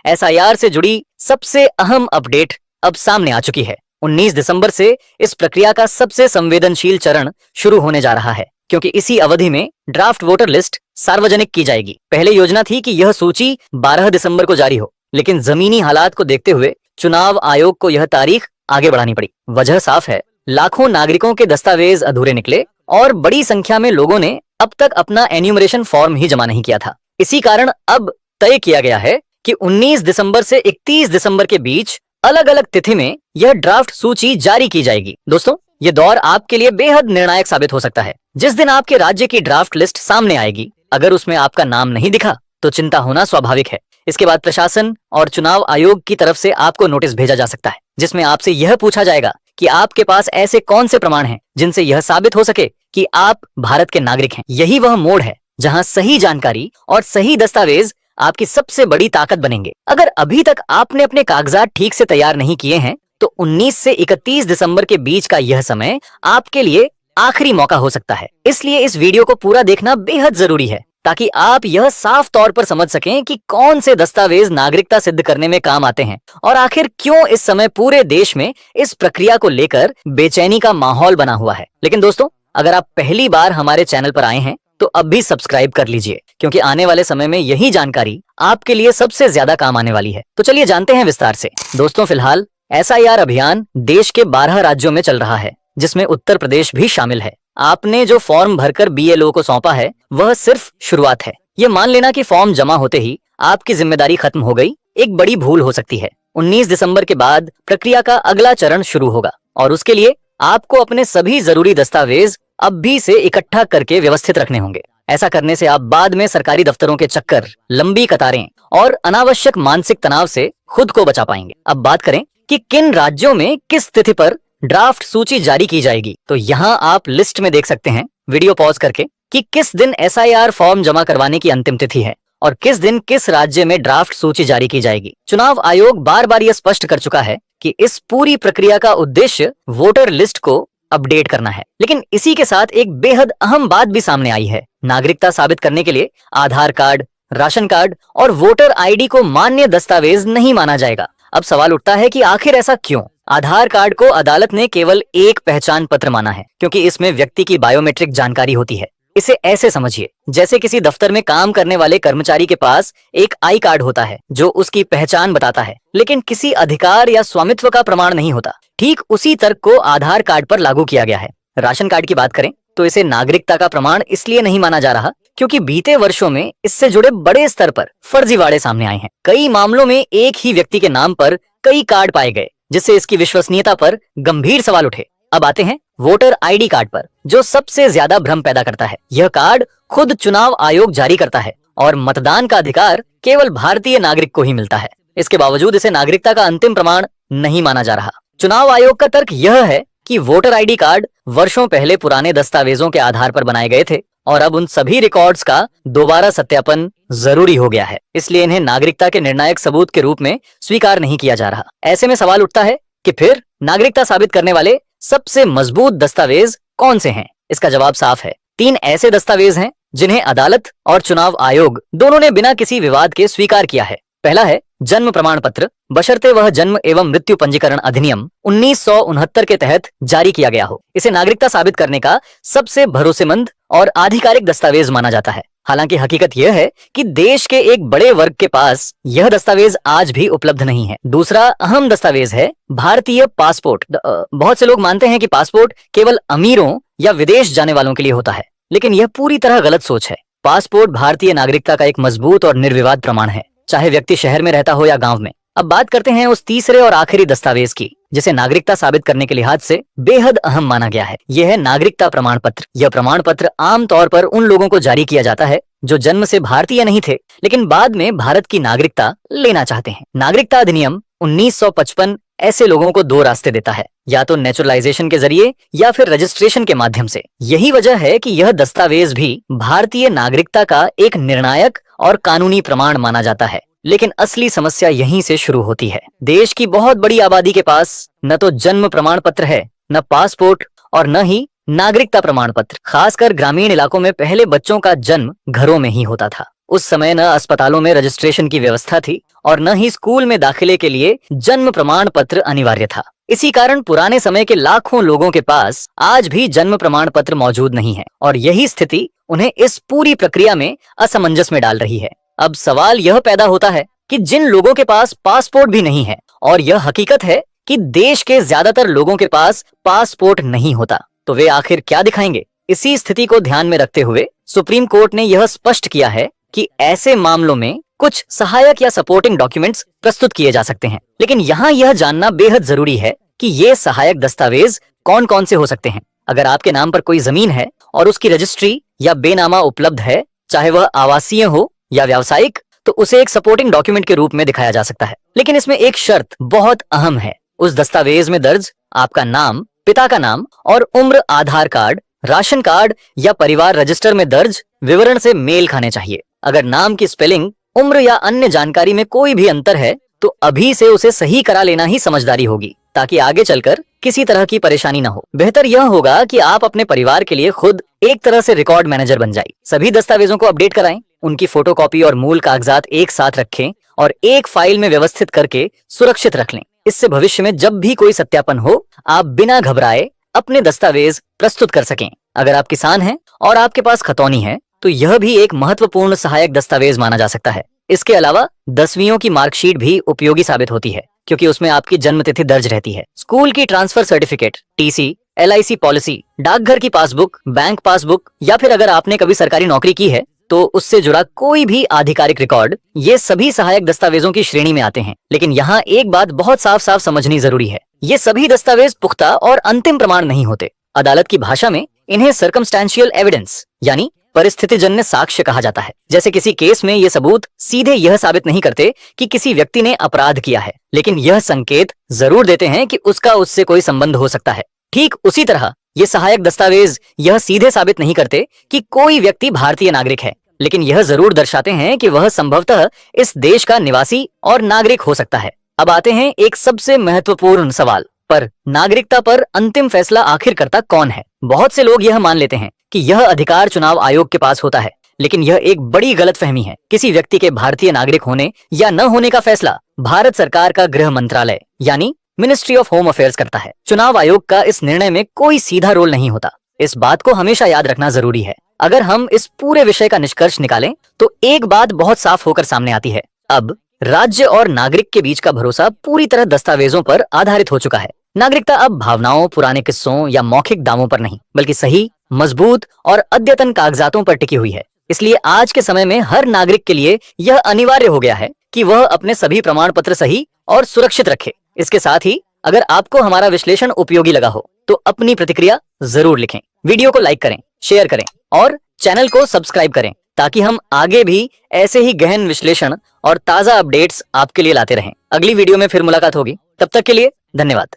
SIR से जुड़ी सबसे अहम अपडेट अब सामने आ चुकी है। 19 दिसंबर से इस प्रक्रिया का सबसे संवेदनशील चरण शुरू होने जा रहा है, क्योंकि इसी अवधि में ड्राफ्ट वोटर लिस्ट सार्वजनिक की जाएगी। पहले योजना थी कि यह सूची 12 दिसंबर को जारी हो, लेकिन जमीनी हालात को देखते हुए चुनाव आयोग को यह तारीख आगे बढ़ानी पड़ी। वजह साफ है, लाखों नागरिकों के दस्तावेज अधूरे निकले और बड़ी संख्या में लोगों ने अब तक अपना एन्यूमरेशन फॉर्म ही जमा नहीं किया था। इसी कारण अब तय किया गया है कि 19 दिसंबर से 31 दिसंबर के बीच अलग अलग तिथि में यह ड्राफ्ट सूची जारी की जाएगी। दोस्तों, ये दौर आपके लिए बेहद निर्णायक साबित हो सकता है। जिस दिन आपके राज्य की ड्राफ्ट लिस्ट सामने आएगी, अगर उसमें आपका नाम नहीं दिखा तो चिंता होना स्वाभाविक है। इसके बाद प्रशासन और चुनाव आयोग की तरफ से आपको नोटिस भेजा जा सकता है, जिसमें आपसे यह पूछा जाएगा कि आपके पास ऐसे कौन से प्रमाण हैं जिनसे यह साबित हो सके कि आप भारत के नागरिक हैं। यही वह मोड़ है जहां सही जानकारी और सही दस्तावेज आपकी सबसे बड़ी ताकत बनेंगे। अगर अभी तक आपने अपने कागजात ठीक से तैयार नहीं किए हैं तो 19 से 31 दिसंबर के बीच का यह समय आपके लिए आखिरी मौका हो सकता है। इसलिए इस वीडियो को पूरा देखना बेहद जरूरी है, ताकि आप यह साफ तौर पर समझ सकें कि कौन से दस्तावेज नागरिकता सिद्ध करने में काम आते हैं और आखिर क्यों इस समय पूरे देश में इस प्रक्रिया को लेकर बेचैनी का माहौल बना हुआ है। लेकिन दोस्तों, अगर आप पहली बार हमारे चैनल पर आए हैं तो अब भी सब्सक्राइब कर लीजिए, क्योंकि आने वाले समय में यही जानकारी आपके लिए सबसे ज्यादा काम आने वाली है। तो चलिए जानते हैं विस्तार से। दोस्तों, फिलहाल एसआईआर अभियान देश के 12 राज्यों में चल रहा है, जिसमें उत्तर प्रदेश भी शामिल है। आपने जो फॉर्म भरकर बीएलओ को सौंपा है वह सिर्फ शुरुआत है। ये मान लेना कि फॉर्म जमा होते ही आपकी जिम्मेदारी खत्म हो गई, एक बड़ी भूल हो सकती है। 19 दिसंबर के बाद प्रक्रिया का अगला चरण शुरू होगा और उसके लिए आपको अपने सभी जरूरी दस्तावेज अब भी से इकट्ठा करके व्यवस्थित रखने होंगे। ऐसा करने से आप बाद में सरकारी दफ्तरों के चक्कर, लंबी कतारें और अनावश्यक मानसिक तनाव से खुद को बचा पाएंगे। अब बात करें कि किन राज्यों में किस तिथि पर ड्राफ्ट सूची जारी की जाएगी, तो यहाँ आप लिस्ट में देख सकते हैं, वीडियो पॉज करके, कि किस दिन एसआईआर फॉर्म जमा करवाने की अंतिम तिथि है और किस दिन किस राज्य में ड्राफ्ट सूची जारी की जाएगी। चुनाव आयोग बार बार यह स्पष्ट कर चुका है कि इस पूरी प्रक्रिया का उद्देश्य वोटर लिस्ट को अपडेट करना है। लेकिन इसी के साथ एक बेहद अहम बात भी सामने आई है। नागरिकता साबित करने के लिए आधार कार्ड, राशन कार्ड और वोटर आईडी को मान्य दस्तावेज नहीं माना जाएगा। अब सवाल उठता है कि आखिर ऐसा क्यों? आधार कार्ड को अदालत ने केवल एक पहचान पत्र माना है, क्योंकि इसमें व्यक्ति की बायोमेट्रिक जानकारी होती है। इसे ऐसे समझिए, जैसे किसी दफ्तर में काम करने वाले कर्मचारी के पास एक आई कार्ड होता है जो उसकी पहचान बताता है, लेकिन किसी अधिकार या स्वामित्व का प्रमाण नहीं होता। ठीक उसी तर्क को आधार कार्ड पर लागू किया गया है। राशन कार्ड की बात करें तो इसे नागरिकता का प्रमाण इसलिए नहीं माना जा रहा क्योंकि बीते वर्षों में इससे जुड़े बड़े स्तर पर फर्जीवाड़े सामने आए हैं। कई मामलों में एक ही व्यक्ति के नाम पर कई कार्ड पाए गए, जिससे इसकी विश्वसनीयता पर गंभीर सवाल उठे। अब आते हैं वोटर आईडी कार्ड पर, जो सबसे ज्यादा भ्रम पैदा करता है। यह कार्ड खुद चुनाव आयोग जारी करता है और मतदान का अधिकार केवल भारतीय नागरिक को ही मिलता है। इसके बावजूद इसे नागरिकता का अंतिम प्रमाण नहीं माना जा रहा। चुनाव आयोग का तर्क यह है कि वोटर आईडी कार्ड वर्षों पहले पुराने दस्तावेजों के आधार पर बनाए गए थे और अब उन सभी रिकॉर्ड्स का दोबारा सत्यापन जरूरी हो गया है, इसलिए इन्हें नागरिकता के निर्णायक सबूत के रूप में स्वीकार नहीं किया जा रहा। ऐसे में सवाल उठता है कि फिर नागरिकता साबित करने वाले सबसे मजबूत दस्तावेज कौन से हैं? इसका जवाब साफ है। 3 ऐसे दस्तावेज हैं जिन्हें अदालत और चुनाव आयोग दोनों ने बिना किसी विवाद के स्वीकार किया है। पहला है जन्म प्रमाण पत्र, बशर्ते वह जन्म एवं मृत्यु पंजीकरण अधिनियम 1969 के तहत जारी किया गया हो। इसे नागरिकता साबित करने का सबसे भरोसेमंद और आधिकारिक दस्तावेज माना जाता है। हालांकि हकीकत यह है कि देश के एक बड़े वर्ग के पास यह दस्तावेज आज भी उपलब्ध नहीं है। दूसरा अहम दस्तावेज है भारतीय पासपोर्ट। बहुत से लोग मानते हैं कि पासपोर्ट केवल अमीरों या विदेश जाने वालों के लिए होता है, लेकिन यह पूरी तरह गलत सोच है। पासपोर्ट भारतीय नागरिकता का एक मजबूत और निर्विवाद प्रमाण है, चाहे व्यक्ति शहर में रहता हो या गांव में। अब बात करते हैं उस तीसरे और आखिरी दस्तावेज की, जिसे नागरिकता साबित करने के लिहाज से बेहद अहम माना गया है। यह है नागरिकता प्रमाण पत्र। यह प्रमाण पत्र आमतौर पर उन लोगों को जारी किया जाता है जो जन्म से भारतीय नहीं थे, लेकिन बाद में भारत की नागरिकता लेना चाहते हैं। नागरिकता अधिनियम 1955 ऐसे लोगों को 2 रास्ते देता है, या तो नेचुरलाइजेशन के जरिए या फिर रजिस्ट्रेशन के माध्यम से। यही वजह है कि यह दस्तावेज भी भारतीय नागरिकता का एक निर्णायक और कानूनी प्रमाण माना जाता है। लेकिन असली समस्या यहीं से शुरू होती है। देश की बहुत बड़ी आबादी के पास न तो जन्म प्रमाण पत्र है, न पासपोर्ट और न ही नागरिकता प्रमाण पत्र। खासकर ग्रामीण इलाकों में पहले बच्चों का जन्म घरों में ही होता था। उस समय न अस्पतालों में रजिस्ट्रेशन की व्यवस्था थी और न ही स्कूल में दाखिले के लिए जन्म प्रमाण पत्र अनिवार्य था। इसी कारण पुराने समय के लाखों लोगों के पास आज भी जन्म प्रमाण पत्र मौजूद नहीं है और यही स्थिति उन्हें इस पूरी प्रक्रिया में असमंजस में डाल रही है। अब सवाल यह पैदा होता है कि जिन लोगों के पास पासपोर्ट भी नहीं है, और यह हकीकत है कि देश के ज्यादातर लोगों के पास पासपोर्ट नहीं होता, तो वे आखिर क्या दिखाएंगे? इसी स्थिति को ध्यान में रखते हुए सुप्रीम कोर्ट ने यह स्पष्ट किया है कि ऐसे मामलों में कुछ सहायक या सपोर्टिंग डॉक्यूमेंट्स प्रस्तुत किए जा सकते हैं। लेकिन यहाँ यह जानना बेहद जरूरी है कि ये सहायक दस्तावेज कौन कौन से हो सकते हैं। अगर आपके नाम पर कोई जमीन है और उसकी रजिस्ट्री या बेनामा उपलब्ध है, चाहे वह आवासीय हो या व्यावसायिक, तो उसे एक सपोर्टिंग डॉक्यूमेंट के रूप में दिखाया जा सकता है। लेकिन इसमें एक शर्त बहुत अहम है। उस दस्तावेज में दर्ज आपका नाम, पिता का नाम और उम्र आधार कार्ड, राशन कार्ड या परिवार रजिस्टर में दर्ज विवरण से मेल खाने चाहिए। अगर नाम की स्पेलिंग, उम्र या अन्य जानकारी में कोई भी अंतर है तो अभी से उसे सही करा लेना ही समझदारी होगी, ताकि आगे चलकर किसी तरह की परेशानी न हो। बेहतर यह होगा कि आप अपने परिवार के लिए खुद एक तरह से रिकॉर्ड मैनेजर बन जाए। सभी दस्तावेजों को अपडेट कराएं, उनकी फोटोकॉपी और मूल कागजात एक साथ रखें और एक फाइल में व्यवस्थित करके सुरक्षित रख लें। इससे भविष्य में जब भी कोई सत्यापन हो, आप बिना घबराए अपने दस्तावेज प्रस्तुत कर सकें। अगर आप किसान हैं और आपके पास खतौनी है तो यह भी एक महत्वपूर्ण सहायक दस्तावेज माना जा सकता है। इसके अलावा 10वीं की मार्कशीट भी उपयोगी साबित होती है, क्योंकि उसमें आपकी जन्म तिथि दर्ज रहती है। स्कूल की transfer certificate, TC, LIC policy, डाकघर की पासबुक, बैंक पासबुक या फिर अगर आपने कभी सरकारी नौकरी की है तो उससे जुड़ा कोई भी आधिकारिक रिकॉर्ड, ये सभी सहायक दस्तावेजों की श्रेणी में आते हैं। लेकिन यहाँ एक बात बहुत साफ साफ समझनी जरूरी है, ये सभी दस्तावेज पुख्ता और अंतिम प्रमाण नहीं होते। अदालत की भाषा में इन्हें सर्कमस्टेंशियल एविडेंस यानी परिस्थितिजन्य साक्ष्य कहा जाता है। जैसे किसी केस में ये सबूत सीधे यह साबित नहीं करते कि किसी व्यक्ति ने अपराध किया है, लेकिन यह संकेत जरूर देते हैं कि उसका उससे कोई संबंध हो सकता है। ठीक उसी तरह ये सहायक दस्तावेज यह सीधे साबित नहीं करते कि कोई व्यक्ति भारतीय नागरिक है, लेकिन यह जरूर दर्शाते हैं कि वह संभवतः इस देश का निवासी और नागरिक हो सकता है। अब आते हैं एक सबसे महत्वपूर्ण सवाल पर, नागरिकता पर अंतिम फैसला आखिर करता कौन है? बहुत से लोग यह मान लेते हैं कि यह अधिकार चुनाव आयोग के पास होता है, लेकिन यह एक बड़ी गलतफहमी है। किसी व्यक्ति के भारतीय नागरिक होने या न होने का फैसला भारत सरकार का गृह मंत्रालय यानी मिनिस्ट्री ऑफ होम अफेयर्स करता है। चुनाव आयोग का इस निर्णय में कोई सीधा रोल नहीं होता। इस बात को हमेशा याद रखना जरूरी है। अगर हम इस पूरे विषय का निष्कर्ष निकालें तो एक बात बहुत साफ होकर सामने आती है, अब राज्य और नागरिक के बीच का भरोसा पूरी तरह दस्तावेजों पर आधारित हो चुका है। नागरिकता अब भावनाओं, पुराने किस्सों या मौखिक दावों पर नहीं, बल्कि सही, मजबूत और अद्यतन कागजातों पर टिकी हुई है। इसलिए आज के समय में हर नागरिक के लिए यह अनिवार्य हो गया है कि वह अपने सभी प्रमाण पत्र सही और सुरक्षित रखे। इसके साथ ही अगर आपको हमारा विश्लेषण उपयोगी लगा हो तो अपनी प्रतिक्रिया जरूर लिखें, वीडियो को लाइक करें, शेयर करें और चैनल को सब्सक्राइब करें, ताकि हम आगे भी ऐसे ही गहन विश्लेषण और ताजा अपडेट्स आपके लिए लाते रहें। अगली वीडियो में फिर मुलाकात होगी, तब तक के लिए धन्यवाद।